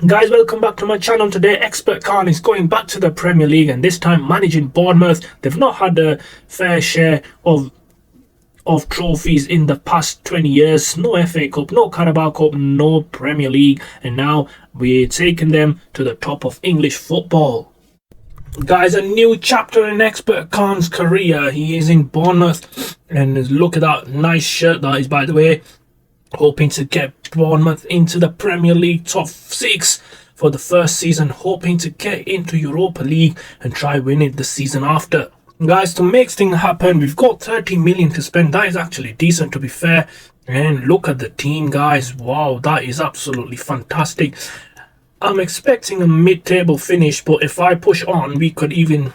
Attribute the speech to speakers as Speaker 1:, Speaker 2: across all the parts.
Speaker 1: Guys, welcome back to my channel. Today Expert Khan is going back to the Premier League and this time managing Bournemouth. They've not had a fair share of trophies in the past 20 years. No FA Cup, no Carabao Cup, no Premier League, and now we're taking them to the top of English football. Guys, a new chapter in Expert Khan's career. He is in Bournemouth, and look at that nice shirt that is, by the way. Hoping to get Bournemouth into the Premier League top 6 for the first season, hoping to get into Europa League and try winning the season after. Guys, to make things happen, we've got 30 million to spend. That is actually decent, to be fair. And look at the team, guys. Wow, that is absolutely fantastic. I'm expecting a mid-table finish, but if I push on, we could even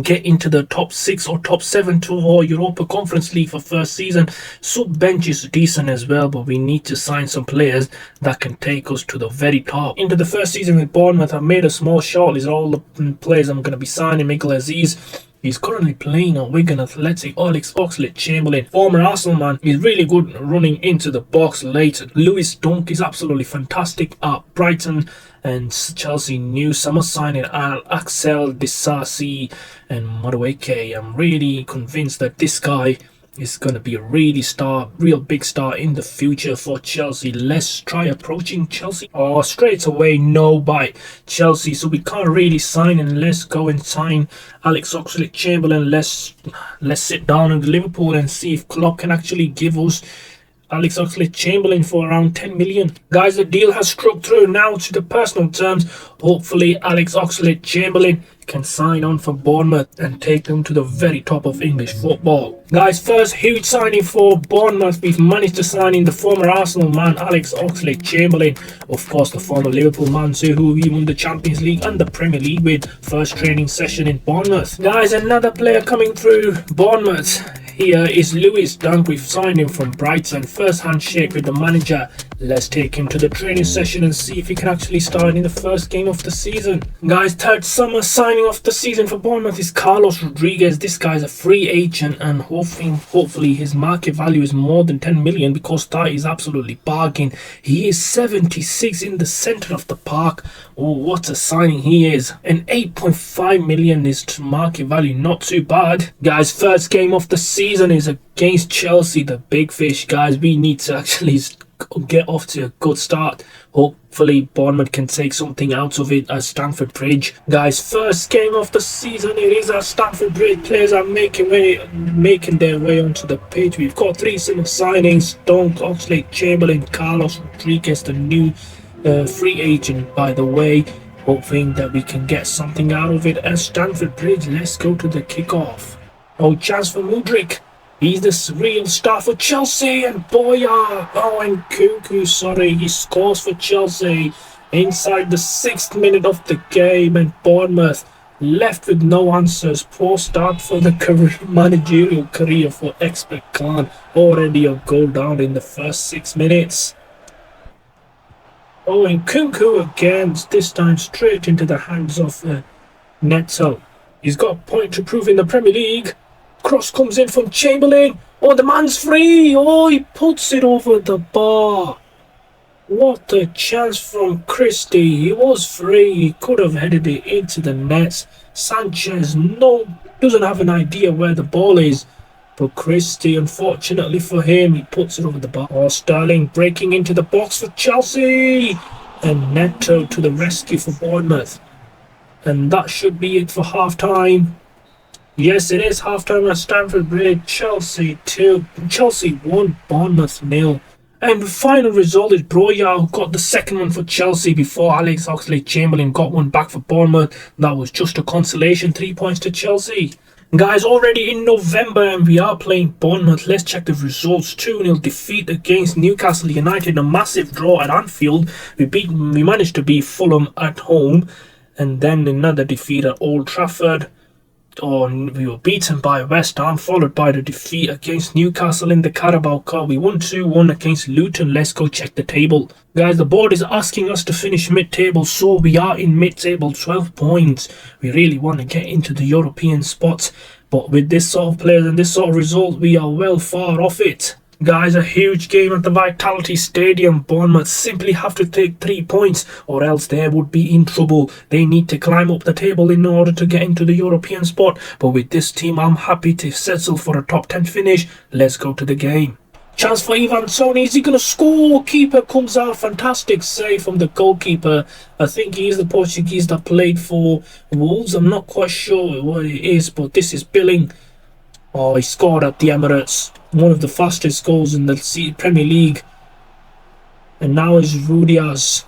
Speaker 1: get into the top 6 or top 7 to our Europa Conference League for first season. Sub bench is decent as well, but we need to sign some players that can take us to the very top. Into the first season with Bournemouth, I've made a small shortlist of all the players I'm going to be signing. Miguel Aziz, he's currently playing at Wigan Athletic. Alex Oxlade-Chamberlain, former Arsenal man, he's really good running into the box late. Lewis Dunk is absolutely fantastic at Brighton and Chelsea. New summer signing Axel Disasi and Madueke. I'm really convinced that this guy is going to be a real big star in the future for Chelsea. Let's try approaching Chelsea. Oh, straight away no by Chelsea, so we can't really sign, and let's go and sign Alex Oxlade-Chamberlain. Let's sit down in Liverpool and see if Klopp can actually give us Alex Oxlade-Chamberlain for around 10 million. Guys, the deal has struck through now to the personal terms. Hopefully Alex Oxlade-Chamberlain can sign on for Bournemouth and take them to the very top of English football. Guys, first huge signing for Bournemouth. We've managed to sign in the former Arsenal man Alex Oxlade-Chamberlain. Of course, the former Liverpool man too, who he won the Champions League and the Premier League with. First training session in Bournemouth. Guys, another player coming through Bournemouth. Here is Lewis Dunk. We've signed him from Brighton. First handshake with the manager. Let's take him to the training session and see if he can actually start in the first game of the season. Guys, third summer signing of the season for Bournemouth is Carlos Rodriguez. This guy's a free agent and hopefully his market value is more than 10 million because that is absolutely bargain. He is 76 in the centre of the park. Oh, what a signing he is. And 8.5 million is market value, not too bad. Guys, first game of the season is against Chelsea, the big fish. Guys, we need to actually get off to a good start. Hopefully Bournemouth can take something out of it at Stamford Bridge. Guys, first game of the season, it is at Stamford Bridge. Players are making their way onto the pitch. We've got 3 summer signings: Dunk, Oxlade-Chamberlain, Carlos Rodriguez, the new free agent, by the way. Hoping that we can get something out of it at Stamford Bridge. Let's go to the kickoff. Oh, chance for Mudryk. He's the real star for Chelsea, and Boya, and Cuckoo, he scores for Chelsea inside the 6th minute of the game, and Bournemouth left with no answers. Poor start for the managerial career for Expert Khan. Already a goal down in the first 6 minutes. Oh, and Cuckoo again, this time straight into the hands of Neto. He's got a point to prove in the Premier League. Cross comes in from Chamberlain. Oh, the man's free. Oh, he puts it over the bar. What a chance from Christie. He was free. He could have headed it into the nets. Sanchez doesn't have an idea where the ball is. But Christie, unfortunately for him, he puts it over the bar. Oh, Sterling breaking into the box for Chelsea. And Neto to the rescue for Bournemouth. And that should be it for half-time. Yes, it is half-time at Stamford Bridge. Chelsea 1, Bournemouth 0. And the final result is Broya, who got the second one for Chelsea before Alex Oxlade-Chamberlain got one back for Bournemouth. That was just a consolation, 3 points to Chelsea. Guys, already in November and we are playing Bournemouth. Let's check the results. 2-0 defeat against Newcastle United. A massive draw at Anfield. We managed to beat Fulham at home. And then another defeat at Old Trafford. We were beaten by West Ham, followed by the defeat against Newcastle in the Carabao Cup. We won 2-1 against Luton. Let's go check the table. Guys, the board is asking us to finish mid-table, so we are in mid-table, 12 points. We really want to get into the European spots, but with this sort of players and this sort of result, we are well far off it. Guys, a huge game at the Vitality Stadium. Bournemouth simply have to take 3 points or else they would be in trouble. They need to climb up the table in order to get into the European spot. But with this team, I'm happy to settle for a top 10 finish. Let's go to the game. Chance for Ivan Toney. Is he going to score? Keeper comes out. Fantastic save from the goalkeeper. I think he is the Portuguese that played for Wolves. I'm not quite sure what it is, but this is Billing. Oh, he scored at the Emirates. One of the fastest goals in the Premier League. And now is Rudias.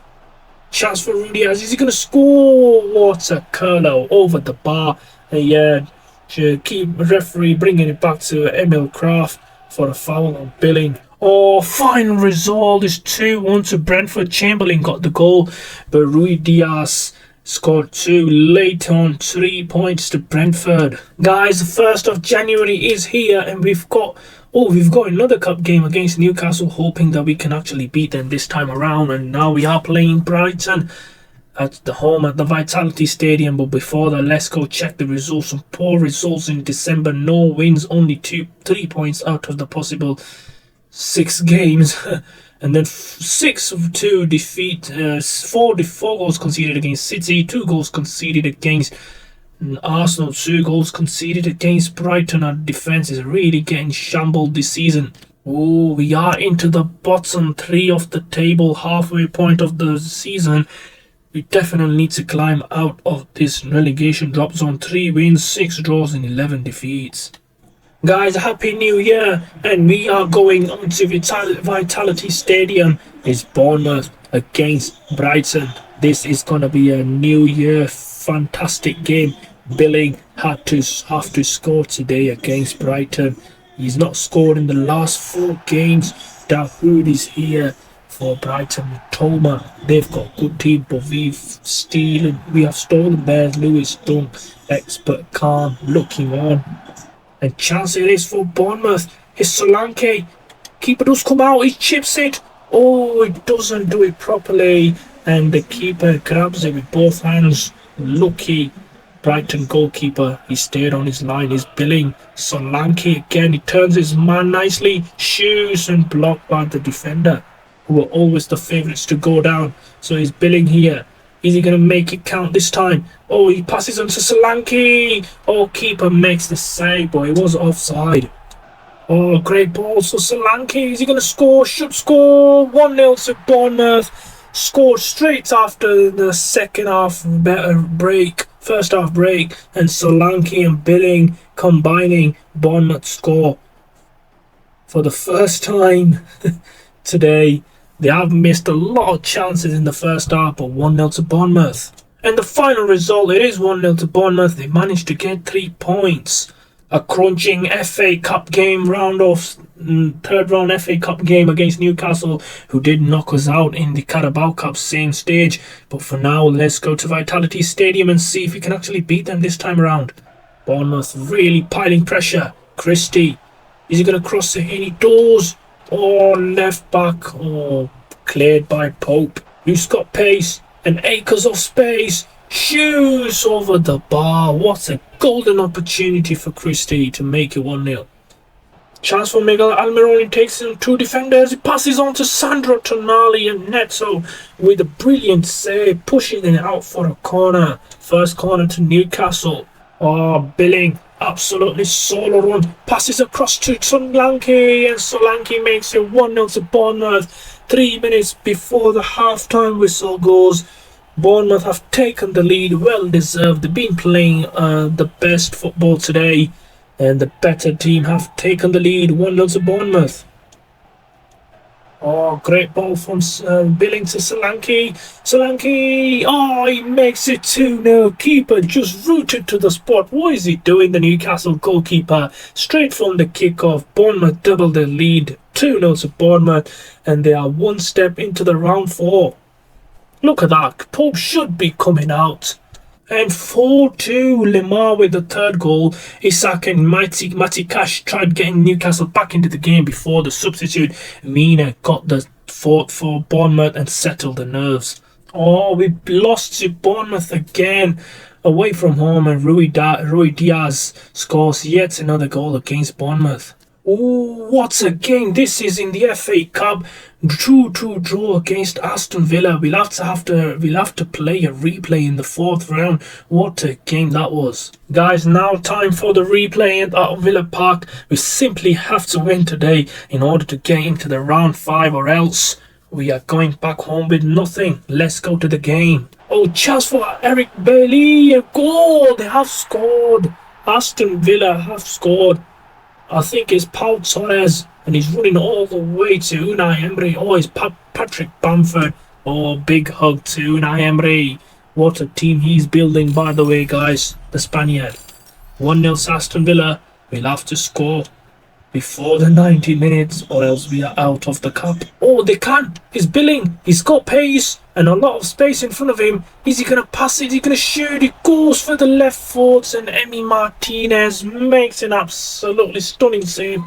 Speaker 1: Chance for Rudias. Is he going to score? What a curler over the bar. And keep referee bringing it back to Emil Kraft for a foul on Billing. Oh, final result is 2-1 to Brentford. Chamberlain got the goal, but Rudias scored 2 late on. 3 points to Brentford. Guys, the 1st of January is here and we've got another cup game against Newcastle, hoping that we can actually beat them this time around. And now we are playing Brighton at the home at the Vitality Stadium. But before that, let's go check the results. Some poor results in December. No wins, only 3 points out of the possible 6 games. And then 6-2 defeat, 4 goals conceded against City, 2 goals conceded against Arsenal, 2 goals conceded against Brighton. Our defence is really getting shambled this season. Oh, we are into the bottom 3 of the table, halfway point of the season. We definitely need to climb out of this relegation drop zone. 3 wins, 6 draws and 11 defeats. Guys, Happy New Year, and we are going on to Vitality Stadium. It's Bournemouth against Brighton. This is going to be a New Year fantastic game. Billing have to score today against Brighton. He's not scored in the last 4 games. Dahoud is here for Brighton with Toma. They've got a good team, but we have stolen theirs. Lewis Dunk, expert Khan looking on. And chance it is for Bournemouth. It's Solanke. Keeper does come out. He chips it. Oh, it doesn't do it properly. And the keeper grabs it with both hands. Lucky Brighton goalkeeper. He stayed on his line. He's Billing. Solanke again. He turns his man nicely. Shoots and blocked by the defender, who were always the favourites to go down. So he's Billing here. Is he going to make it count this time? Oh, he passes on to Solanke. Oh, keeper makes the save, but it was offside. Oh, great ball for Solanke. Is he going to score? Should score. 1-0 to Bournemouth. Scored straight after the first half break. And Solanke and Billing combining. Bournemouth score for the first time today. They have missed a lot of chances in the first half, but 1-0 to Bournemouth. And the final result, it is 1-0 to Bournemouth. They managed to get 3 points. A crunching FA Cup game third round FA Cup game against Newcastle, who did knock us out in the Carabao Cup same stage. But for now, let's go to Vitality Stadium and see if we can actually beat them this time around. Bournemouth really piling pressure. Christie, is he going to cross it in? He does. Oh, left back. Oh, cleared by Pope. Who's got pace and acres of space. Shoots over the bar. What a golden opportunity for Christie to make it 1-0. Chance for Miguel Almiron. Takes in 2 defenders. He passes on to Sandro Tonali and Neto with a brilliant save, pushing it out for a corner. First corner to Newcastle. Oh, Billing. Absolutely solo run. Passes across to Solanke, and Solanke makes it 1-0 to Bournemouth. 3 minutes before the half-time whistle goes. Bournemouth have taken the lead. Well deserved. They've been playing the best football today, and the better team have taken the lead. 1-0 to Bournemouth. Oh, great ball from Billing to Solanke. Solanke, oh, he makes it 2-0. Keeper just rooted to the spot. What is he doing, the Newcastle goalkeeper? Straight from the kickoff, Bournemouth doubled their lead. 2-0 to Bournemouth, and they are 1 step into the round 4. Look at that. Pope should be coming out. And 4-2, Lemar with the 3rd goal. Isak and Matty Cash tried getting Newcastle back into the game before the substitute. Mina got the 4th for Bournemouth and settled the nerves. Oh, we lost to Bournemouth again. Away from home, and Rui Diaz scores yet another goal against Bournemouth. Oh, what a game this is in the FA Cup. 2-2 draw against Aston Villa. We'll have to play a replay in the fourth round. What a game that was. Guys, now time for the replay at Villa Park. We simply have to win today in order to get into the round 5, or else we are going back home with nothing. Let's go to the game. Oh, chance for Eric Bailey. A goal. They have scored. Aston Villa have scored. I think it's Paul Torres, and he's running all the way to Unai Emery. Oh, it's Patrick Bamford. Oh, big hug to Unai Emery. What a team he's building, by the way, guys. The Spaniard. 1-0 Aston Villa. We'll have to score before the 90 minutes, or else we are out of the cup. Oh, they can't. He's billing. He's got pace and a lot of space in front of him. Is he going to pass it? Is he going to shoot? He goes for the left foot, and Emi Martinez makes an absolutely stunning save.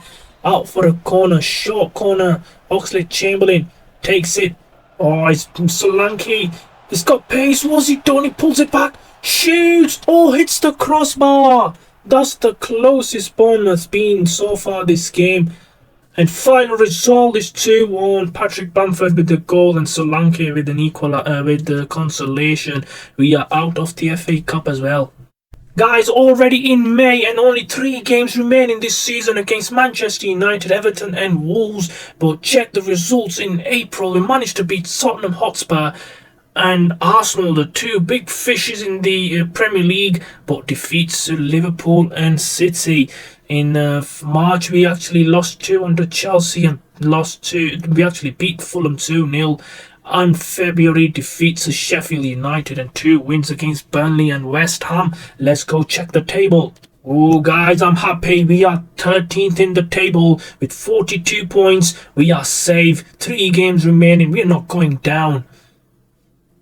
Speaker 1: Out for a corner, short corner. Oxlade-Chamberlain takes it. Oh, it's Solanke. He's got pace. What's he done? He pulls it back. Shoots. Oh, hits the crossbar. That's the closest Bournemouth's been so far this game. And final result is 2-1. Patrick Bamford with the goal and Solanke with an with the consolation. We are out of the FA Cup as well. Guys, already in May and only 3 games remaining this season against Manchester United, Everton and Wolves. But check the results in April. We managed to beat Tottenham Hotspur and Arsenal, the 2 big fishes in the Premier League, but defeats Liverpool and City. In March, we actually lost 2 under Chelsea and we actually beat Fulham 2-0. And February defeats Sheffield United and 2 wins against Burnley and West Ham. Let's go check the table. Oh, guys, I'm happy. We are 13th in the table with 42 points. We are safe. 3 games remaining. We're not going down.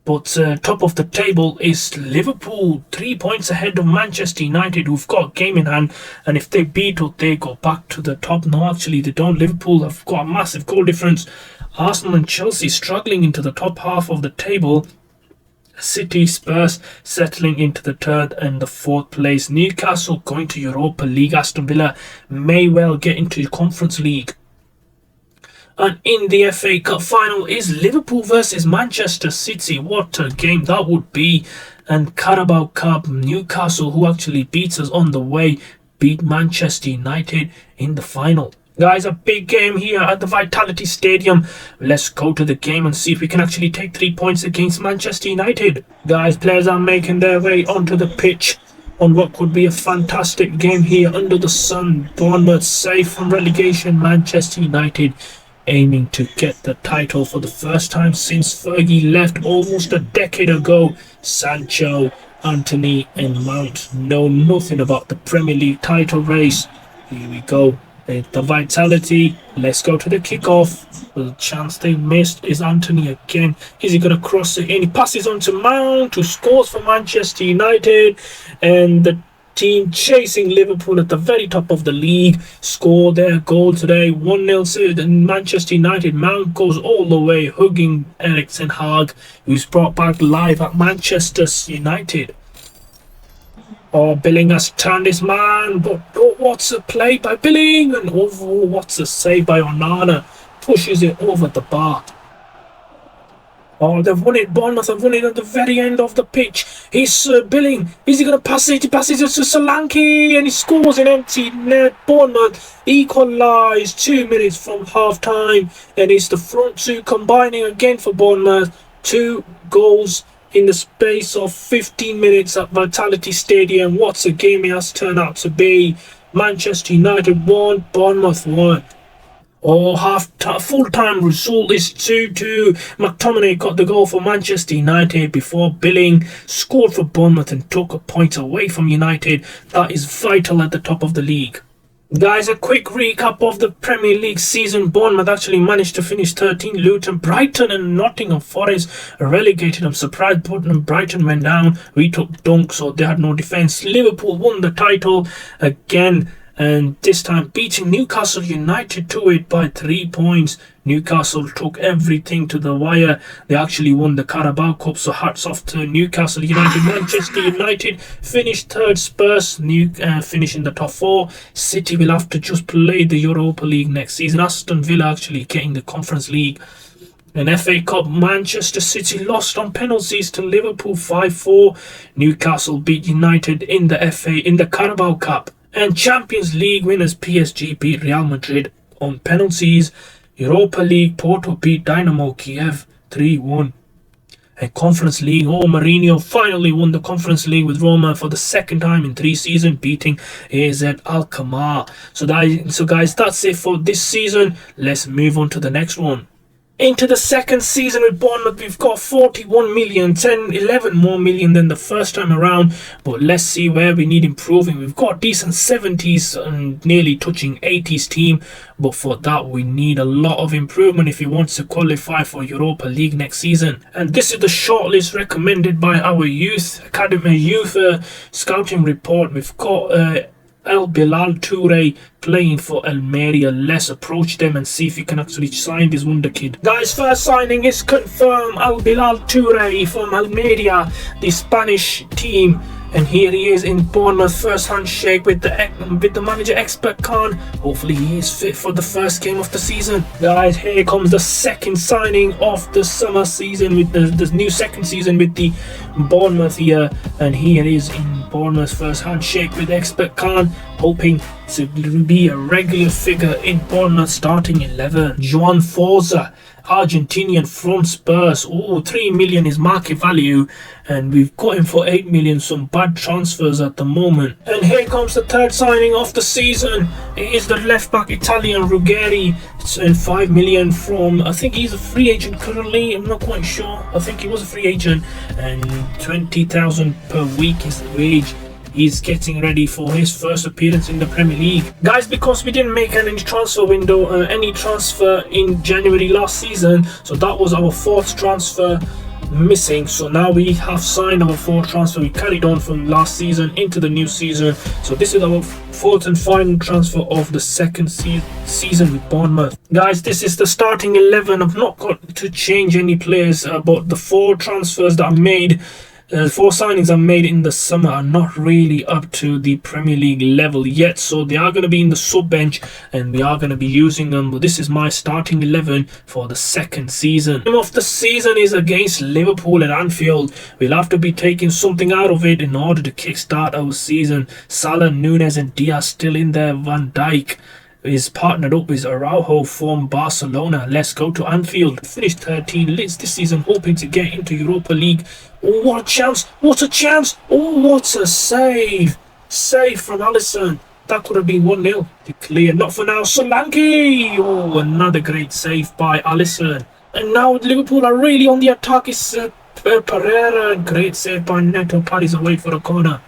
Speaker 1: But top of the table is Liverpool, 3 points ahead of Manchester United, who've got a game in hand. And if they beat us, they go back to the top. No, actually, they don't. Liverpool have got a massive goal difference. Arsenal and Chelsea struggling into the top half of the table. City, Spurs settling into the 3rd and the 4th place. Newcastle going to Europa League. Aston Villa may well get into Conference League. And in the FA Cup final is Liverpool versus Manchester City. What a game that would be. And Carabao Cup, Newcastle, who actually beats us on the way, beat Manchester United in the final. Guys, a big game here at the Vitality Stadium. Let's go to the game and see if we can actually take 3 points against Manchester United. Guys, players are making their way onto the pitch on what could be a fantastic game here under the sun. Bournemouth safe from relegation. Manchester United aiming to get the title for the first time since Fergie left almost a decade ago. Sancho, Anthony and Mount know nothing about the Premier League title race. Here we go. The Vitality. Let's go to the kickoff. The chance they missed is Anthony again. Is he going to cross it in? He passes on to Mount, who scores for Manchester United. And the team chasing Liverpool at the very top of the league score their goal today. 1-0 to Manchester United. Mount goes all the way, hugging Erik ten Hag, who's brought back live at Manchester United. Oh, Billing has turned his man, but oh, what's a play by Billing? And oh, what's a save by Onana? Pushes it over the bar. Oh, they've won it. Bournemouth have won it at the very end of the pitch. He's Billing. Is he going to pass it? He passes it to Solanke and he scores an empty net. Bournemouth equalise 2 minutes from half time. And it's the front 2 combining again for Bournemouth. 2 goals in the space of 15 minutes at Vitality Stadium. What a game it has turned out to be. Manchester United 1, Bournemouth 1. Oh, full-time result is 2-2. McTominay got the goal for Manchester United before Billing scored for Bournemouth and took a point away from United. That is vital at the top of the league. Guys, a quick recap of the Premier League season. Bournemouth actually managed to finish 13. Luton, Brighton and Nottingham Forest relegated. I'm surprised Brighton went down. We took Dunk, so they had no defence. Liverpool won the title again. and this time beating Newcastle United to it by 3 points. Newcastle took everything to the wire. They actually won the Carabao Cup, so hats off to Newcastle United. Manchester United finished third, Spurs finish in the top 4. City will have to just play the Europa League next season. Aston Villa actually getting the Conference League. In FA Cup, Manchester City lost on penalties to Liverpool 5-4. Newcastle beat United in the Carabao Cup. And Champions League winners PSG beat Real Madrid on penalties. Europa League, Porto beat Dynamo Kiev 3-1. And Conference League, Mourinho finally won the Conference League with Roma for the second time in 3 seasons, beating AZ Alkmaar. So guys, that's it for this season. Let's move on to the next one. Into the second season with Bournemouth, we've got 41 million, 11 more million than the first time around. But let's see where we need improving. We've got decent 70s and nearly touching 80s team. But for that, we need a lot of improvement if we want to qualify for Europa League next season. And this is the shortlist recommended by our youth scouting report. We've got El Bilal Toure playing for Almeria. Let's approach them and see if we can actually sign this wonder kid. Guys, first signing is confirmed. El Bilal Toure from Almeria, the Spanish team. And here he is in Bournemouth. First handshake with the manager Expert Khan. Hopefully he is fit for the first game of the season. Guys, here comes the second signing of the summer season with the new second season with the Bournemouth here. And here is in Bournemouth. First handshake with Expert Khan, hoping to be a regular figure in Bournemouth starting 11. Joan Forza, Argentinian from Spurs. 3 million is market value, and we've got him for 8 million. Some bad transfers at the moment. And here comes the third signing of the season. It is the left back Italian Ruggeri. And 5 million from, I think he's a free agent currently, I'm not quite sure. I think he was a free agent, and 20,000 per week is the wage. He's getting ready for his first appearance in the Premier League. Guys, because we didn't make any transfer window, any transfer in January last season, so that was our 4th transfer missing. So now we have signed our 4th transfer. We carried on from last season into the new season. So this is our 4th and final transfer of the second season with Bournemouth. Guys, this is the starting 11. I've not got to change any players, but the 4 transfers that I made, 4 signings I made in the summer are not really up to the Premier League level yet, so they are going to be in the sub bench and we are going to be using them. But this is my starting 11 for the second season. The game of the season is against Liverpool at Anfield. We'll have to be taking something out of it in order to kickstart our season. Salah, Nunez and Diaz still in there. Van Dijk is partnered up with Araujo from Barcelona. Let's go to Anfield. Finished 13 lids this season, hoping to get into Europa League. Oh, what a chance! What a chance! Oh, what a save! Save from Alisson. That could have been 1-0. Clear, not for now. Solanke! Oh, another great save by Alisson. And now Liverpool are really on the attack. It's Pereira. Great save by Neto. Parties away for a corner.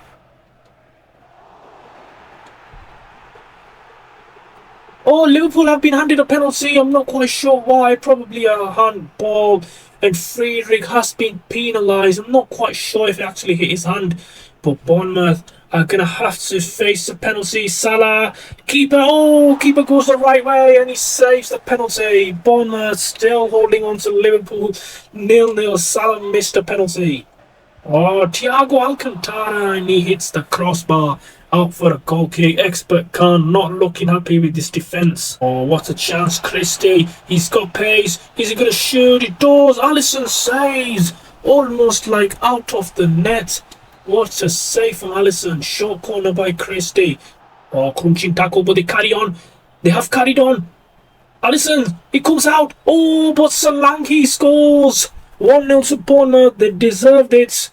Speaker 1: Oh, Liverpool have been handed a penalty. I'm not quite sure why. Probably a handball. And Friedrich has been penalised. I'm not quite sure if it actually hit his hand. But Bournemouth are going to have to face the penalty. Salah, keeper. Oh, keeper goes the right way and he saves the penalty. Bournemouth still holding on to Liverpool. 0-0. Salah missed a penalty. Oh, Thiago Alcantara, and he hits the crossbar. Out for a goal kick. Expert Khan not looking happy with this defence. Oh, what a chance. Christie, he's got pace. Is he going to shoot? He does. Alisson saves. Almost like out of the net. What a save from Alisson. Short corner by Christie. Oh, crunching tackle, but they carry on. They have carried on. Alisson, he comes out. Oh, but Solanke scores. 1-0 to Bournemouth. They deserved it.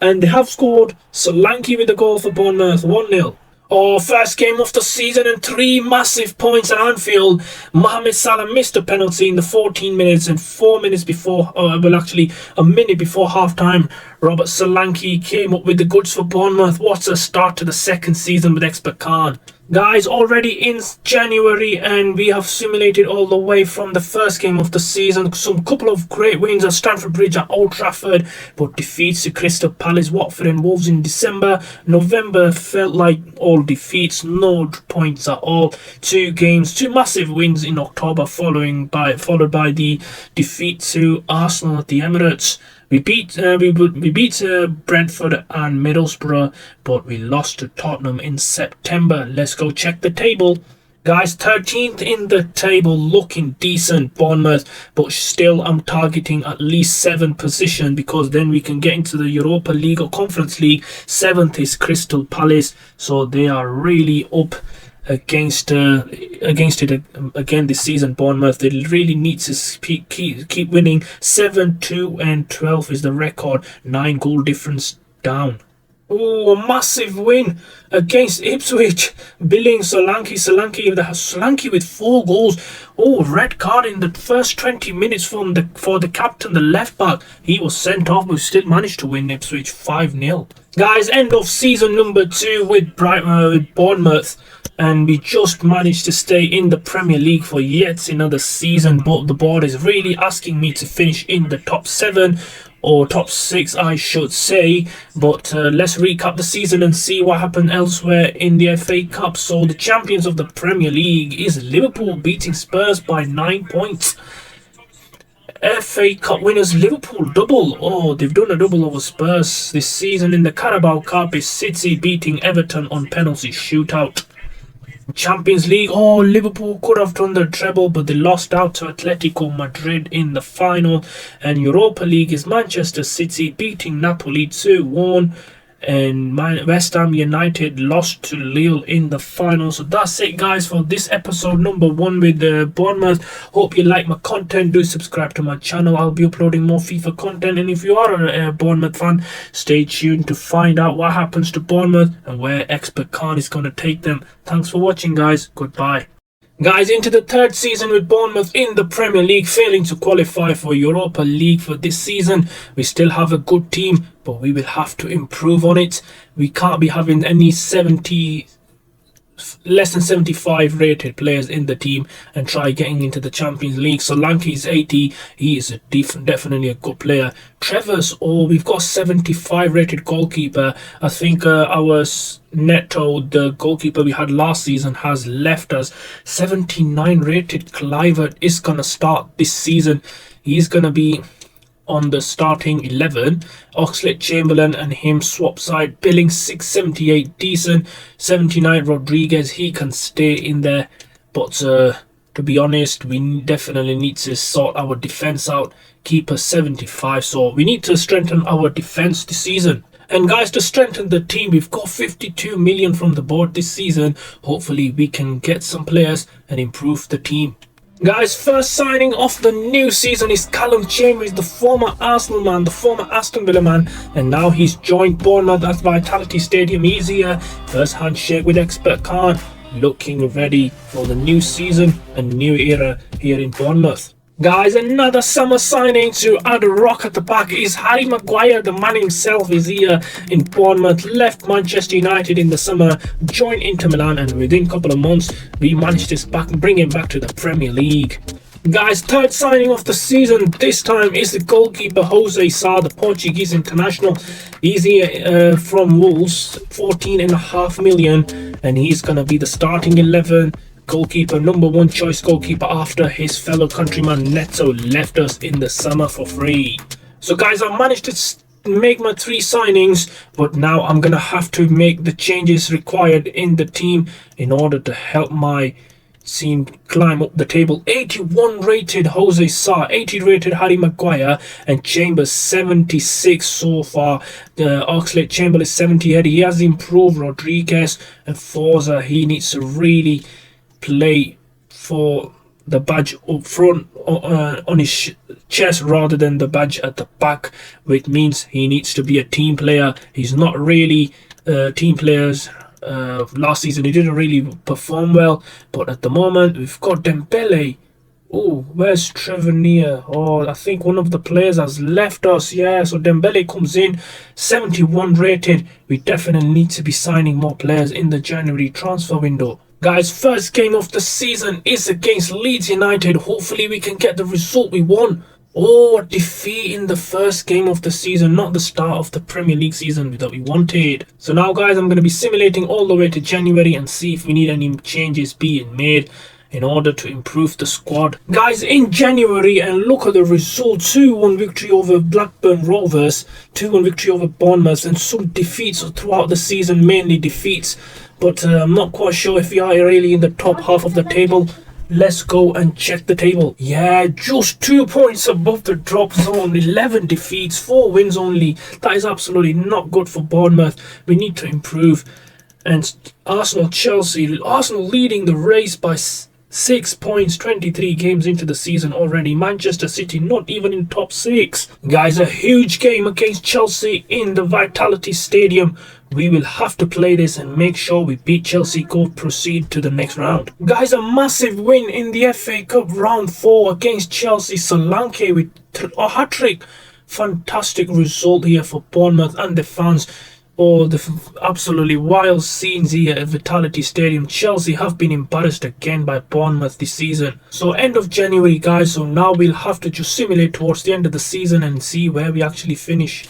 Speaker 1: And they have scored. Solanke with the goal for Bournemouth. 1-0. Oh, first game of the season and 3 massive points at Anfield. Mohamed Salah missed a penalty in the 14 minutes and 4 minutes before, actually a minute before half-time. Robert Solanke came up with the goods for Bournemouth. What a start to the second season with Expert Khan. Guys, already in January, and we have simulated all the way from the first game of the season. Some couple of great wins at Stamford Bridge, at Old Trafford, but defeats to Crystal Palace, Watford and Wolves in December. November felt like all defeats, no points at all. 2 games, 2 massive wins in October, followed by the defeat to Arsenal at the Emirates. We beat Brentford and Middlesbrough, but we lost to Tottenham in September. Let's go check the table. Guys, 13th in the table, looking decent, Bournemouth, but still I'm targeting at least 7th position, because then we can get into the Europa League or Conference League. 7th is Crystal Palace, so they are really up against it again this season. Bournemouth, they really need to keep winning. 7, 2 and 12 is the record, 9 goal difference down. Oh, a massive win against Ipswich. Billing Solanke with 4 goals. Oh, red card in the first 20 minutes for the captain, the left back. He was sent off, but still managed to win Ipswich 5-0. Guys, end of season number 2 with Bournemouth, and we just managed to stay in the Premier League for yet another season, but the board is really asking me to finish in the top 7 or top 6, I should say. But let's recap the season and see what happened elsewhere in the FA Cup. So the champions of the Premier League is Liverpool, beating Spurs by 9 points. FA Cup winners Liverpool double. Oh, they've done a double over Spurs this season. In the Carabao Cup is City beating Everton on penalty shootout. Champions League, oh, Liverpool could have done the treble, but they lost out to Atletico Madrid in the final. And Europa League is Manchester City beating Napoli 2-1. And West Ham United lost to Lille in the final. So that's it, guys, for this episode number 1 with Bournemouth. Hope you like my content. Do subscribe to my channel. I'll be uploading more FIFA content, and if you are a Bournemouth fan, stay tuned to find out what happens to Bournemouth and where Expert Khan is going to take them. Thanks for watching, guys. Goodbye. Guys, into the 3rd season with Bournemouth in the Premier League, failing to qualify for Europa League for this season. We still have a good team, but we will have to improve on it. We can't be having any less than 75 rated players in the team and try getting into the Champions League. Solanke is 80. He is definitely a good player. Trevor's, oh, we've got 75 rated goalkeeper. I think our Neto, the goalkeeper we had last season, has left us. 79 rated Clivert is gonna start this season. He's gonna be on the starting 11. Oxlade-Chamberlain and him swap side. Billing 678, decent. 79 Rodriguez, he can stay in there, but to be honest, we definitely need to sort our defense out. Keeper 75, so we need to strengthen our defense this season. And guys, to strengthen the team, we've got 52 million from the board this season. Hopefully we can get some players and improve the team. Guys, first signing of the new season is Callum Chambers, the former Arsenal man, the former Aston Villa man, and now he's joined Bournemouth at Vitality Stadium. He's here, first handshake with Expert Khan, looking ready for the new season and new era here in Bournemouth. Guys, another summer signing to add a rock at the back is Harry Maguire. The man himself is here in Bournemouth. Left Manchester United in the summer, joined Inter Milan, and within a couple of months we managed to bring him back to the Premier League. Guys, 3rd signing of the season this time is the goalkeeper Jose Sa, the Portuguese international. He's here from Wolves, 14.5 million, and he's going to be the starting 11 goalkeeper, number 1 choice goalkeeper after his fellow countryman Neto left us in the summer for free. So guys, I managed to make my 3 signings, but now I'm gonna have to make the changes required in the team in order to help my team climb up the table. 81 rated Jose Sa, 80 rated Harry Maguire, and Chambers 76 so far. Oxlade-Chamberlain is 78. He has improved. Rodriguez and Forza, he needs to really play for the badge up front on his chest rather than the badge at the back, which means he needs to be a team player. He's not really team players. Last season he didn't really perform well, but at the moment we've got Dembele Oh, where's Trevor? Oh, I think one of the players has left us. Yeah, so Dembele comes in, 71 rated. We definitely need to be signing more players in the January transfer window. Guys, first game of the season is against Leeds United. Hopefully we can get the result we want. Oh, a defeat in the first game of the season, not the start of the Premier League season that we wanted. So now guys, I'm going to be simulating all the way to January and see if we need any changes being made in order to improve the squad. Guys, in January, and look at the result, 2-1 victory over Blackburn Rovers, 2-1 victory over Bournemouth, and some defeats throughout the season, mainly defeats. But I'm not quite sure if we are really in the top half of the table. Let's go and check the table. Yeah, just 2 points above the drop zone, 11 defeats, 4 wins only. That is absolutely not good for Bournemouth. We need to improve. And Arsenal, Chelsea, Arsenal leading the race by 6 points, 23 games into the season already. Manchester City not even in top 6. Guys, a huge game against Chelsea in the Vitality Stadium. We will have to play this and make sure we beat Chelsea, proceed to the next round. Guys, a massive win in the FA Cup round 4 against Chelsea. Solanke with a hat-trick. Fantastic result here for Bournemouth and the fans. Oh, the absolutely wild scenes here at Vitality Stadium. Chelsea have been embarrassed again by Bournemouth this season. So end of January, guys. So now we'll have to just simulate towards the end of the season and see where we actually finish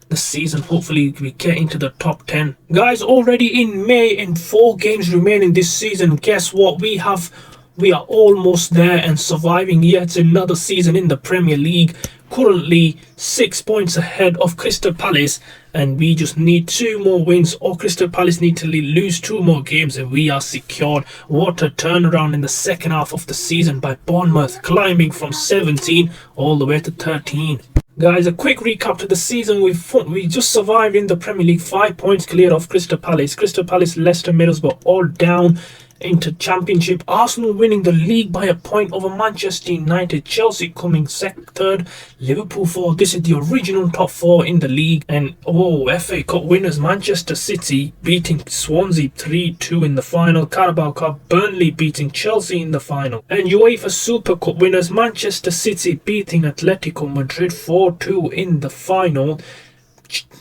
Speaker 1: the season. Hopefully we get into the top 10. Guys, already in May and 4 games remaining this season. Guess what? We are almost there and surviving yet another season in the Premier League. Currently 6 points ahead of Crystal Palace, and we just need 2 more wins, or Crystal Palace need to lose 2 more games and we are secured. What a turnaround in the second half of the season by Bournemouth, climbing from 17 all the way to 13. Guys, a quick recap to the season. We just survived in the Premier League, 5 points clear of Crystal Palace. Crystal Palace, Leicester, Middlesbrough all down into Championship. Arsenal winning the league by a point over Manchester United. Chelsea coming third. Liverpool 4. This is the original top 4 in the league. And FA Cup winners Manchester City beating Swansea 3-2 in the final. Carabao Cup, Burnley beating Chelsea in the final. And UEFA Super Cup winners Manchester City beating Atletico Madrid 4-2 in the final.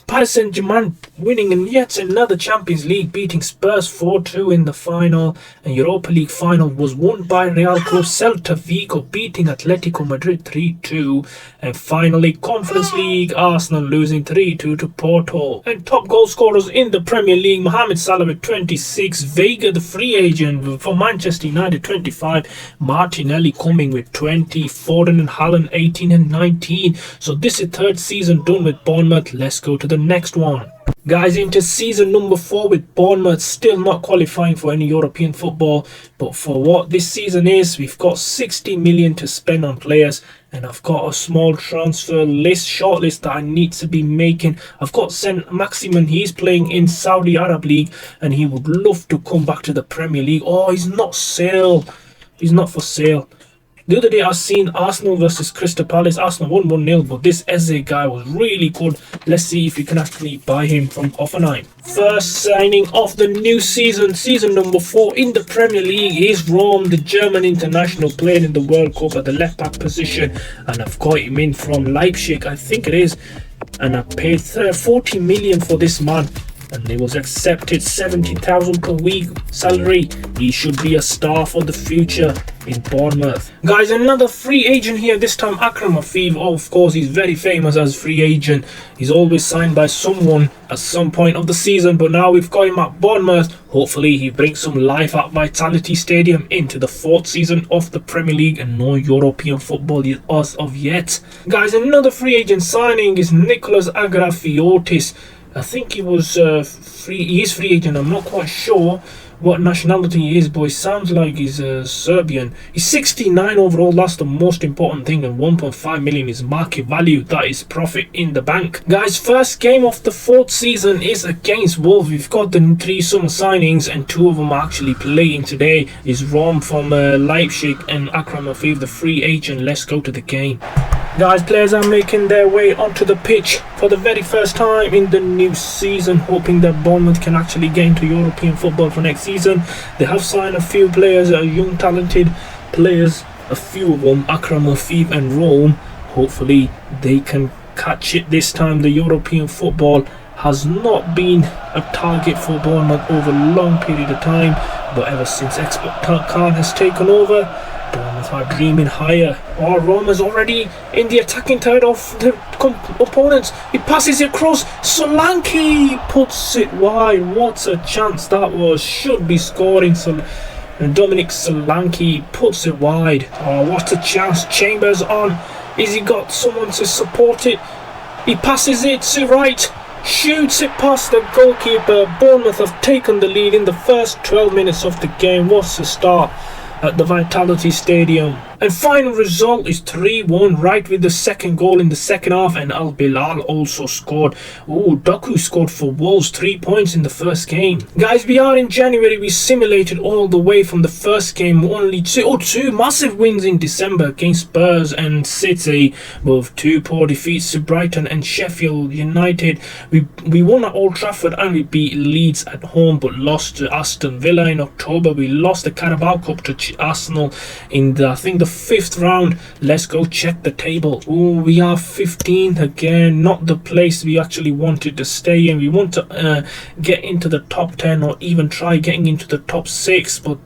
Speaker 1: Paris Saint-Germain winning in yet another Champions League, beating Spurs 4-2 in the final. And Europa League final was won by Real Club Celta Vigo, beating Atletico Madrid 3-2. And finally, Conference League, Arsenal losing 3-2 to Porto. And top goal scorers in the Premier League, Mohamed Salah with 26, Vega the free agent for Manchester United 25, Martinelli coming with 20, Foden and Haaland 18 and 19. So this is third season done with Bournemouth. Let's go to the next one. Guys, into season number 4 with Bournemouth, still not qualifying for any European football. But for what this season is, we've got 60 million to spend on players. And I've got a small transfer short list that I need to be making. I've got Saint Maximin. He's playing in Saudi Arab League and he would love to come back to the Premier League. Oh, he's not for sale. The other day I seen Arsenal versus Crystal Palace. Arsenal won 1-0, but this Eze guy was really good. Let's see if we can actually buy him from Hoffenheim. First signing of the new season, season number 4 in the Premier League, is Rom, the German international, playing in the World Cup at the left back position. And I've got him in from Leipzig, I think it is. And I paid 40 million for this man. And he was accepted 70,000 per week salary. He should be a star for the future in Bournemouth. Guys, another free agent here, this time Akram Afif. Of course, he's very famous as free agent. He's always signed by someone at some point of the season, but now we've got him at Bournemouth. Hopefully he brings some life at Vitality Stadium into the 4th season of the Premier League, and no European football as of yet. Guys, another free agent signing is Nicolas Agrafiotis. I think he was free. He is free agent. I'm not quite sure what nationality he is, but it sounds like he's Serbian. He's 69 overall. That's the most important thing. And 1.5 million is market value. That is profit in the bank. Guys, first game of the 4th season is against Wolves. We've got the 3 summer signings, and 2 of them are actually playing today. Is Rom from Leipzig and Akram Afif, the free agent. Let's go to the game. Guys, players are making their way onto the pitch for the very first time in the new season, hoping that Bournemouth can actually get into European football for next season. They have signed a few players, young talented players, a few of them, Akram Afif and Rome. Hopefully they can catch it this time. The European football has not been a target for Bournemouth over a long period of time, but ever since Expert Khan has taken over, Bournemouth are dreaming higher. Oh, Roma's already in the attacking third of the opponents. He passes it across. Solanke puts it wide. What a chance that was. Should be scoring. And Dominic Solanke puts it wide. Oh, what a chance. Chambers on. Has he got someone to support it? He passes it to right. Shoots it past the goalkeeper. Bournemouth have taken the lead in the first 12 minutes of the game. What's a start at the Vitality Stadium. And final result is 3-1, right with the second goal in the second half, and Al Bilal also scored. Oh, Doku scored for Wolves, 3 points in the first game. Guys, we are in January. We simulated all the way from the first game, only two massive wins in December against Spurs and City, with 2 poor defeats to Brighton and Sheffield United. We won at Old Trafford and we beat Leeds at home, but lost to Aston Villa in October. We lost the Carabao Cup to Arsenal in the, I think, the 5th round. Let's go check the table. Oh, we are 15th again, not the place we actually wanted to stay in. We want to get into the top 10 or even try getting into the top 6, but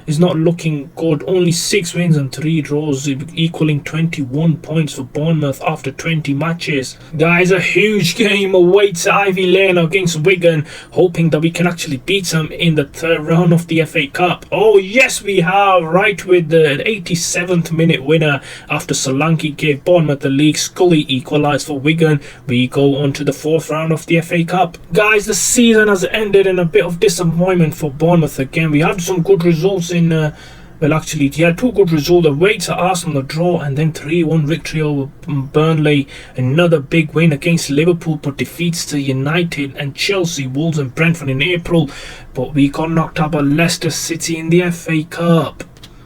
Speaker 1: it's not looking good. Only 6 wins and 3 draws, equaling 21 points for Bournemouth after 20 matches. Guys, a huge game awaits Ivy Lane against Wigan, hoping that we can actually beat them in the 3rd round of the FA Cup. Oh yes, we have, right with the 87th minute winner after Solanke gave Bournemouth the league. Scully equalised for Wigan. We go on to the 4th round of the FA Cup. Guys, the season has ended in a bit of disappointment for Bournemouth again. We had some good results in well, actually, he had 2 good results: away to Arsenal, a draw, and then 3-1 victory over Burnley. Another big win against Liverpool, but defeats to United and Chelsea, Wolves and Brentford in April. But we got knocked out by Leicester City in the FA Cup.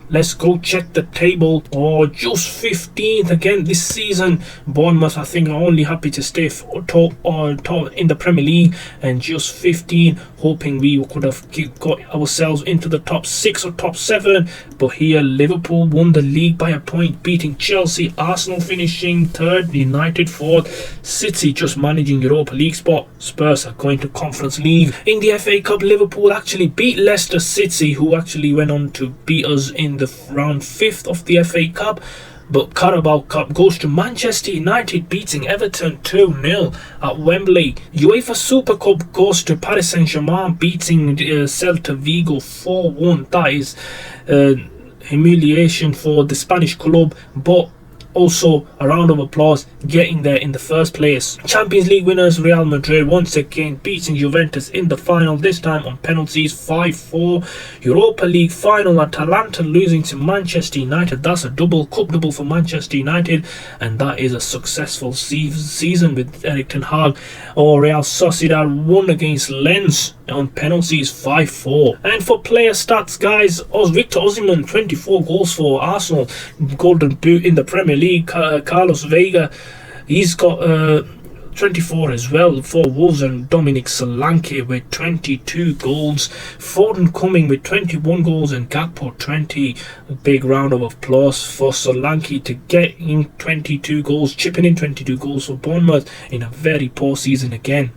Speaker 1: Let's go check the table. Oh, just 15th again this season. Bournemouth, I think, are only happy to stay top in the Premier League, and just 15, hoping we could have got ourselves into the top 6 or top 7. But here, Liverpool won the league by a point, beating Chelsea. Arsenal finishing 3rd, United 4th, City just managing Europa League spot. Spurs are going to Conference League. In the FA Cup, Liverpool actually beat Leicester City, who actually went on to beat us in the round 5th of the FA Cup. But Carabao Cup goes to Manchester United, beating Everton 2-0 at Wembley. UEFA Super Cup goes to Paris Saint-Germain, beating Celta Vigo 4-1. That is humiliation for the Spanish club, but also a round of applause getting there in the first place. Champions League winners Real Madrid once again beating Juventus in the final, this time on penalties 5-4. Europa League final, Atalanta losing to Manchester United. That's a cup double for Manchester United, and that is a successful season with Erik ten Hag. Real Sociedad won against Lens on penalties 5-4. And for player stats, guys, Victor Osimhen 24 goals for Arsenal, golden boot in the Premier League. Carlos Vega, he's got 24 as well for Wolves, and Dominic Solanke with 22 goals. Foden coming with 21 goals and Gakpo 20. A big round of applause for Solanke to get in 22 goals, chipping in 22 goals for Bournemouth in a very poor season again.